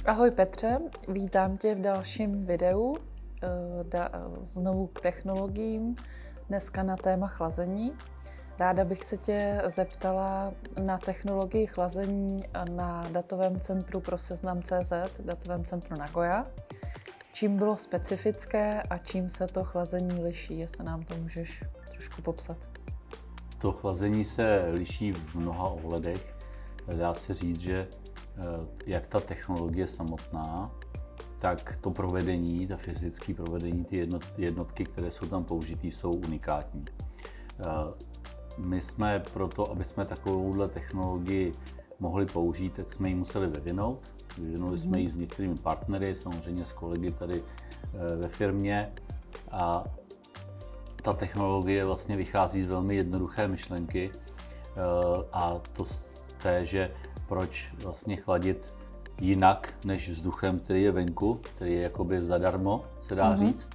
Ahoj Petře, vítám tě v dalším videu, znovu k technologiím, dneska na téma chlazení. Ráda bych se tě zeptala na technologii chlazení na datovém centru pro Seznam.cz, datovém centru Nagoya. Čím bylo specifické a čím se to chlazení liší, jestli nám to můžeš trošku popsat. To chlazení se liší v mnoha ohledech. Dá se říct, že jak ta technologie samotná, tak to provedení, ta fyzické provedení, ty jednotky, které jsou tam použitý, jsou unikátní. My jsme proto, aby jsme takovouhle technologii mohli použít, tak jsme ji museli vyvinout. Vyvinuli jsme ji s některými partnery, samozřejmě s kolegy tady ve firmě. A ta technologie vlastně vychází z velmi jednoduché myšlenky a to je, že proč vlastně chladit jinak než vzduchem, který je venku, který je jakoby zadarmo, se dá říct,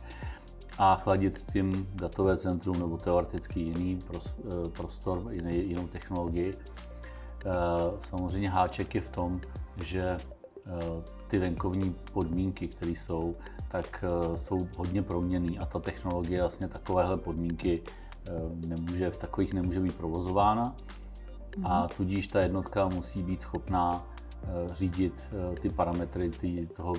a chladit s tím datové centrum nebo teoreticky jiný prostor, jinou technologii. Samozřejmě háček je v tom, že ty venkovní podmínky, které jsou, tak jsou hodně proměnný a ta technologie vlastně takovéhle podmínky v takových nemůže být provozována. A tudíž ta jednotka musí být schopná řídit ty parametry toho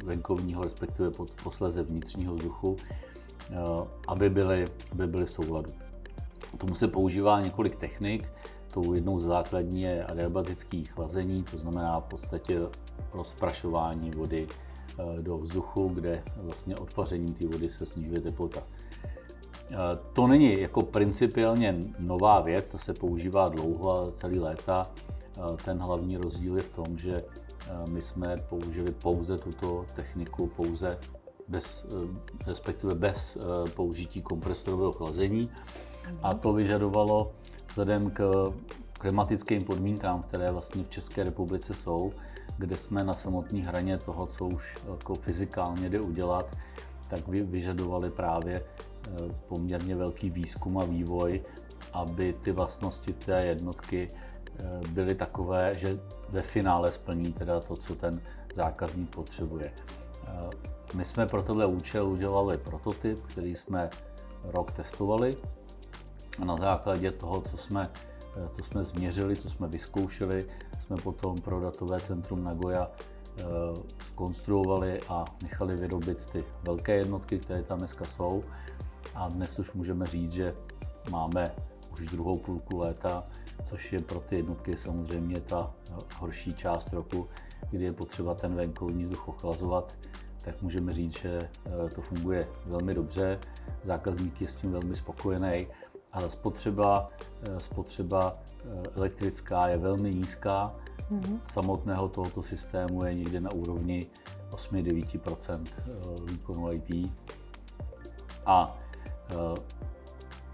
venkovního, respektive posléze vnitřního vzduchu, aby byly v souladu. K tomu se používá několik technik. Tou jednou z základní je adiabatické chlazení, to znamená v podstatě rozprašování vody do vzduchu, kde vlastně odpařením té vody se snižuje teplota. To není jako principiálně nová věc, ta se používá dlouho a celý léta. Ten hlavní rozdíl je v tom, že my jsme použili pouze tuto techniku, bez použití kompresorového chlazení. A to vyžadovalo vzhledem k klimatickým podmínkám, které vlastně v České republice jsou, kde jsme na samotné hraně toho, co už jako fyzikálně jde udělat, tak vyžadovali právě poměrně velký výzkum a vývoj, aby ty vlastnosti té jednotky byly takové, že ve finále splní teda to, co ten zákazník potřebuje. My jsme pro tenhle účel udělali prototyp, který jsme rok testovali a na základě toho, co jsme změřili, co jsme vyzkoušeli, jsme potom pro datové centrum Nagoya zkonstruovali a nechali vyrobit ty velké jednotky, které tam dneska jsou. A dnes už můžeme říct, že máme už druhou půlku léta, což je pro ty jednotky samozřejmě ta horší část roku, kdy je potřeba ten venkovní vzduch ochlazovat, tak můžeme říct, že to funguje velmi dobře, zákazník je s tím velmi spokojený, ale spotřeba elektrická je velmi nízká, samotného tohoto systému je někde na úrovni 8-9% výkonu IT. A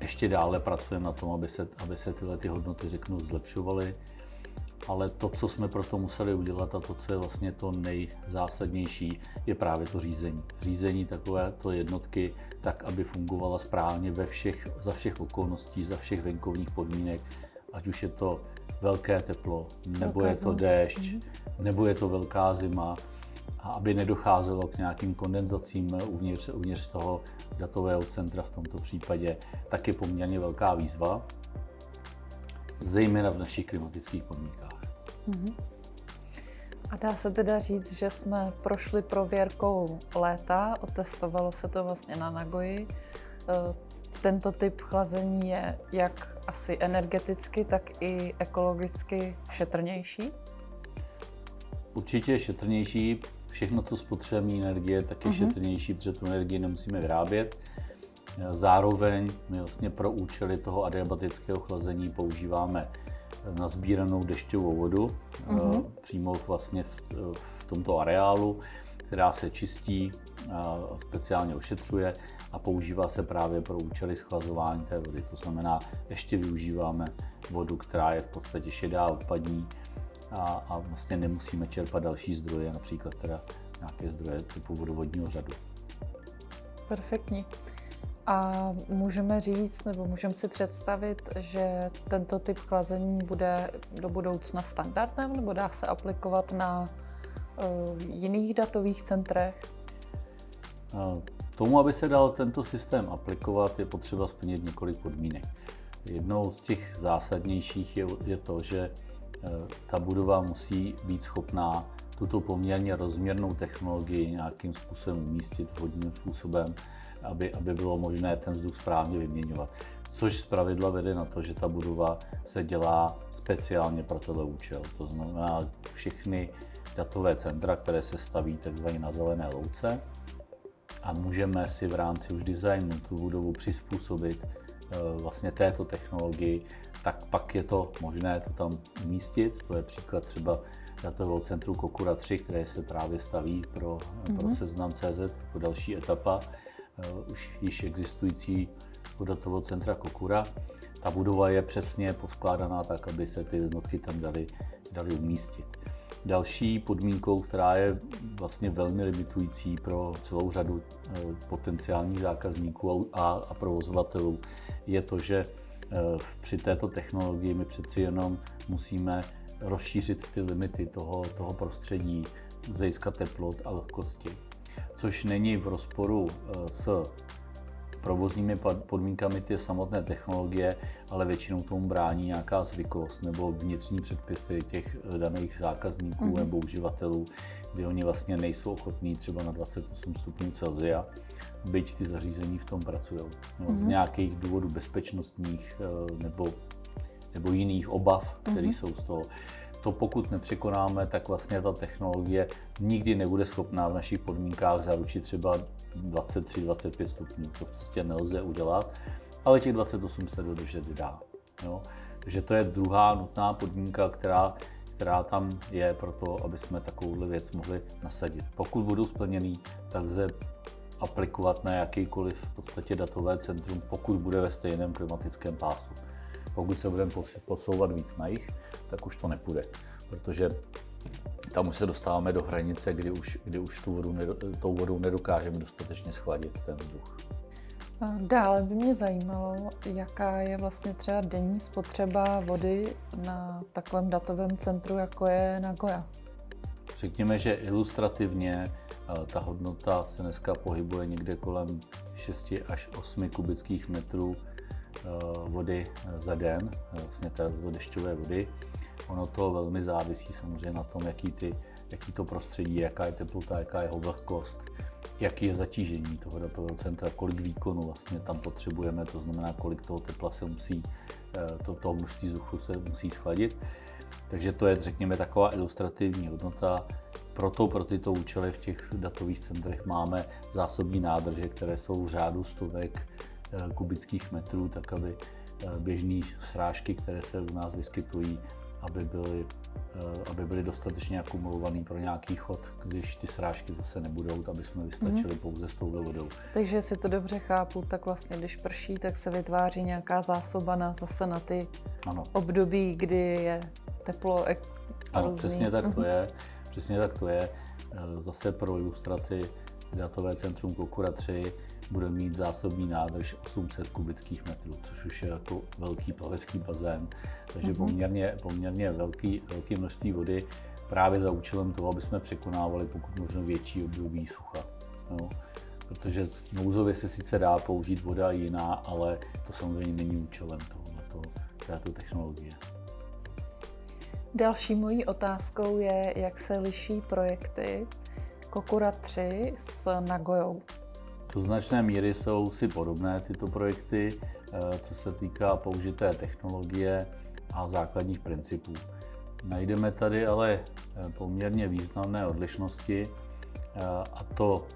ještě dále pracujeme na tom, aby se tyhle hodnoty, řeknu, zlepšovaly. Ale to, co jsme pro to museli udělat a to, co je vlastně to nejzásadnější, je právě to řízení. Řízení takovéto jednotky tak, aby fungovala správně za všech okolností, za všech venkovních podmínek, ať už je to velké teplo, nebo je to déšť, nebo je to velká zima, a aby nedocházelo k nějakým kondenzacím uvnitř toho datového centra v tomto případě, tak je poměrně velká výzva, zejména v našich klimatických podmínkách. A dá se teda říct, že jsme prošli prověrkou léta, otestovalo se to vlastně na Nagoyi. Tento typ chlazení je jak asi energeticky, tak i ekologicky šetrnější? Určitě je šetrnější. Všechno, co spotřebuje energie, tak je šetrnější, protože tu energii nemusíme vyrábět. Zároveň my vlastně pro účely toho adiabatického chlazení používáme nasbíranou dešťovou vodu přímo vlastně v tomto areálu, která se čistí, speciálně ošetřuje a používá se právě pro účely schlazování té vody. To znamená, ještě využíváme vodu, která je v podstatě šedá, odpadní a vlastně nemusíme čerpat další zdroje, například teda nějaké zdroje typu vodovodního řadu. Perfektní. A můžeme říct, nebo můžeme si představit, že tento typ chlazení bude do budoucna standardem, nebo dá se aplikovat na jiných datových centrech? Tomu, aby se dal tento systém aplikovat, je potřeba splnit několik podmínek. Jednou z těch zásadnějších je to, že ta budova musí být schopná tuto poměrně rozměrnou technologii nějakým způsobem umístit vhodným způsobem, aby bylo možné ten vzduch správně vyměňovat. Což zpravidla vede na to, že ta budova se dělá speciálně pro tenhle účel. To znamená všechny datové centra, které se staví takzvaně na zelené louce, a můžeme si v rámci už designu tu budovu přizpůsobit vlastně této technologii, tak pak je to možné to tam umístit. To je příklad třeba datového centru Kokura 3, které se právě staví pro Seznam.cz jako další etapa už již existující datového centra Kokura. Ta budova je přesně poskládaná tak, aby se ty jednotky tam daly umístit. Další podmínkou, která je vlastně velmi limitující pro celou řadu potenciálních zákazníků a provozovatelů, je to, že při této technologii my přeci jenom musíme rozšířit ty limity toho prostředí z hlediska teplot a vlhkosti, což není v rozporu s provozními podmínkami ty samotné technologie, ale většinou tomu brání nějaká zvyklost nebo vnitřní předpisy těch daných zákazníků nebo uživatelů, kdy oni vlastně nejsou ochotní třeba na 28 stupňů Celsia, byť ty zařízení v tom pracují. Z nějakých důvodů bezpečnostních nebo jiných obav, které jsou z toho. To pokud nepřekonáme, tak vlastně ta technologie nikdy nebude schopná v našich podmínkách zaručit třeba 23-25 stupňů. To prostě nelze udělat, ale těch 28 se dodržet dá. Jo? Takže to je druhá nutná podmínka, která tam je pro to, aby jsme takovouhle věc mohli nasadit. Pokud budou splněný, tak lze aplikovat na jakýkoliv v podstatě datové centrum, pokud bude ve stejném klimatickém pásu. Pokud se budeme posouvat víc na jih, tak už to nepůjde, protože tam už se dostáváme do hranice, kdy už tou vodou nedokážeme dostatečně schladit ten vzduch. Dále by mě zajímalo, jaká je vlastně třeba denní spotřeba vody na takovém datovém centru, jako je Nagoya. Řekněme, že ilustrativně ta hodnota se dneska pohybuje někde kolem 6 až 8 kubických metrů vody za den, vlastně této dešťové vody. Ono to velmi závisí samozřejmě na tom, jaký to prostředí, jaká je teplota, jaká je jeho vlhkost, jaký je zatížení toho datového centra, kolik výkonu vlastně tam potřebujeme, to znamená, kolik toho tepla se musí, toho množství vzduchu se musí schladit. Takže to je, řekněme, taková ilustrativní hodnota. Proto pro tyto účely v těch datových centrech máme zásobní nádrže, které jsou v řádu stovek kubických metrů, tak aby běžné srážky, které se u nás vyskytují, aby byly dostatečně akumulované pro nějaký chod, když ty srážky zase nebudou, aby jsme vystačili pouze s touhle vodou. Takže jestli to dobře chápu, tak vlastně když prší, tak se vytváří nějaká zásoba zase na ty období, kdy je teplo a ano, přesně tak to je. Přesně tak to je. Zase pro ilustraci datové centrum Kokura 3 bude mít zásobní nádrž 800 kubických metrů, což už je jako velký plavecký bazén, takže poměrně velké množství vody právě za účelem toho, aby jsme překonávali pokud možno větší období sucha. No, protože nouzově se sice dá použít voda jiná, ale to samozřejmě není účelem této technologie. Další mojí otázkou je, jak se liší projekty Kokura 3 s Nagoyou. Do značné míry jsou si podobné tyto projekty, co se týká použité technologie a základních principů. Najdeme tady ale poměrně významné odlišnosti, a to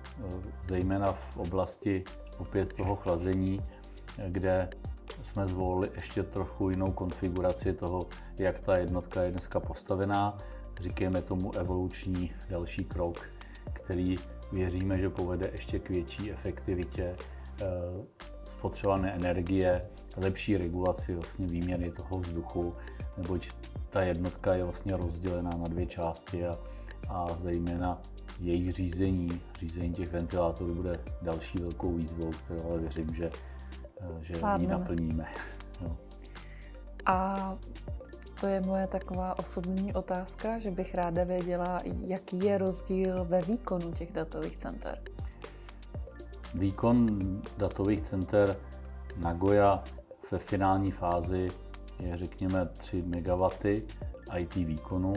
zejména v oblasti opět toho chlazení, kde jsme zvolili ještě trochu jinou konfiguraci toho, jak ta jednotka je dneska postavená. Říkáme tomu evoluční další krok, který věříme, že povede ještě k větší efektivitě spotřebované energie, lepší regulaci vlastně výměny toho vzduchu, neboť ta jednotka je vlastně rozdělená na dvě části a zejména jejich řízení těch ventilátorů bude další velkou výzvou, kterou ale věřím, že ji naplníme. No. A to je moje taková osobní otázka, že bych ráda věděla, jaký je rozdíl ve výkonu těch datových center. Výkon datových center Nagoya ve finální fázi je řekněme 3 MW IT výkonu.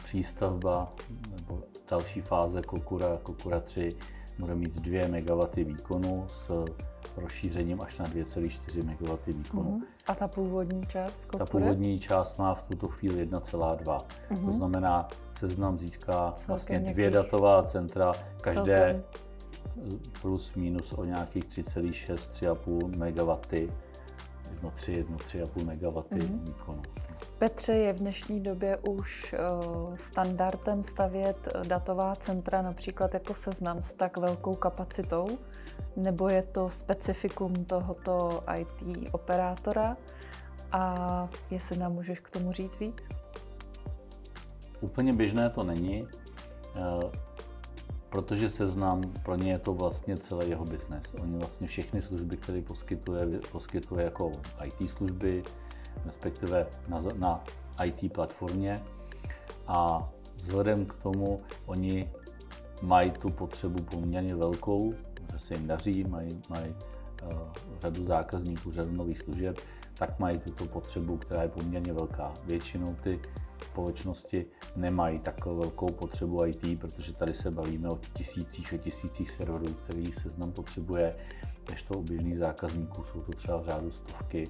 Přístavba nebo další fáze Kokura 3 bude mít 2 MW výkonu s rozšířením až na 2,4 MW výkonu. A ta původní část Kokury? Ta původní část má v tuto chvíli 1,2. To znamená, Seznam získá vlastně 2 datová centra, každé plus minus o nějakých 3,6, 3,5 MW, 3,5 MW výkonu. Petře, je v dnešní době už standardem stavět datová centra například jako Seznam s tak velkou kapacitou, nebo je to specifikum tohoto IT operátora? A jestli nám můžeš k tomu říct víc? Úplně běžné to není, protože Seznam, pro ně je to vlastně celý jeho biznes. Oni vlastně všechny služby, které poskytuje jako IT služby, respektive na IT platformě. A vzhledem k tomu, oni mají tu potřebu poměrně velkou, že se jim daří, mají řadu zákazníků, řadu nových služeb, tak mají tuto potřebu, která je poměrně velká. Většinou ty společnosti nemají takovou velkou potřebu IT, protože tady se bavíme o tisících a tisících serverů, který Seznam potřebuje, než to u běžných zákazníků jsou to třeba v řádu stovky.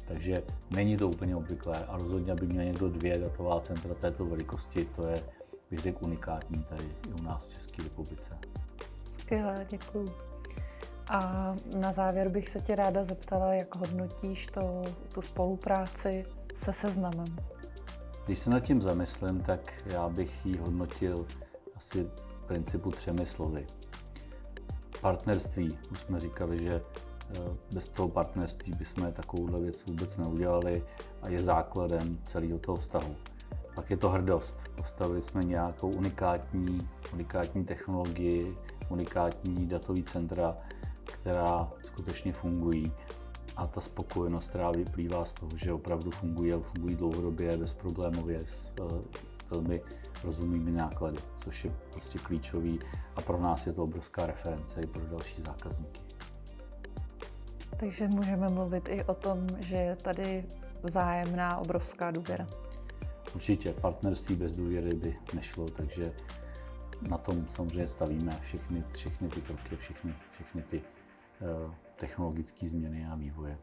Takže není to úplně obvyklé a rozhodně, aby měl někdo 2 datová centra této velikosti, to je, bych řekl, unikátní tady i u nás v České republice. Skvělé, děkuju. A na závěr bych se tě ráda zeptala, jak hodnotíš tu spolupráci se Seznamem? Když se nad tím zamyslím, tak já bych ji hodnotil asi v principu 3 slovy. Partnerství. Už jsme říkali, že bez toho partnerství bychom takovouhle věc vůbec neudělali a je základem celého toho vztahu. Pak je to hrdost. Postavili jsme nějakou unikátní technologii, unikátní datový centra, která skutečně fungují. A ta spokojenost, která vyplývá z toho, že opravdu fungují a fungují dlouhodobě, bezproblémově, s velmi rozumnými náklady, což je prostě klíčový a pro nás je to obrovská reference i pro další zákazníky. Takže můžeme mluvit i o tom, že je tady vzájemná obrovská důvěra. Určitě, partnerství bez důvěry by nešlo, takže na tom samozřejmě stavíme všechny ty kroky, všechny ty technologické změny a vývoje.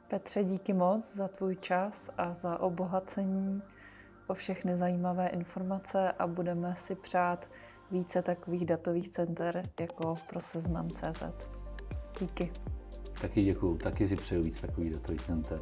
Petře, díky moc za tvůj čas a za obohacení o všechny zajímavé informace a budeme si přát více takových datových center jako pro Seznam.cz. Díky. Taky děkuju, taky si přeju víc takových datových center.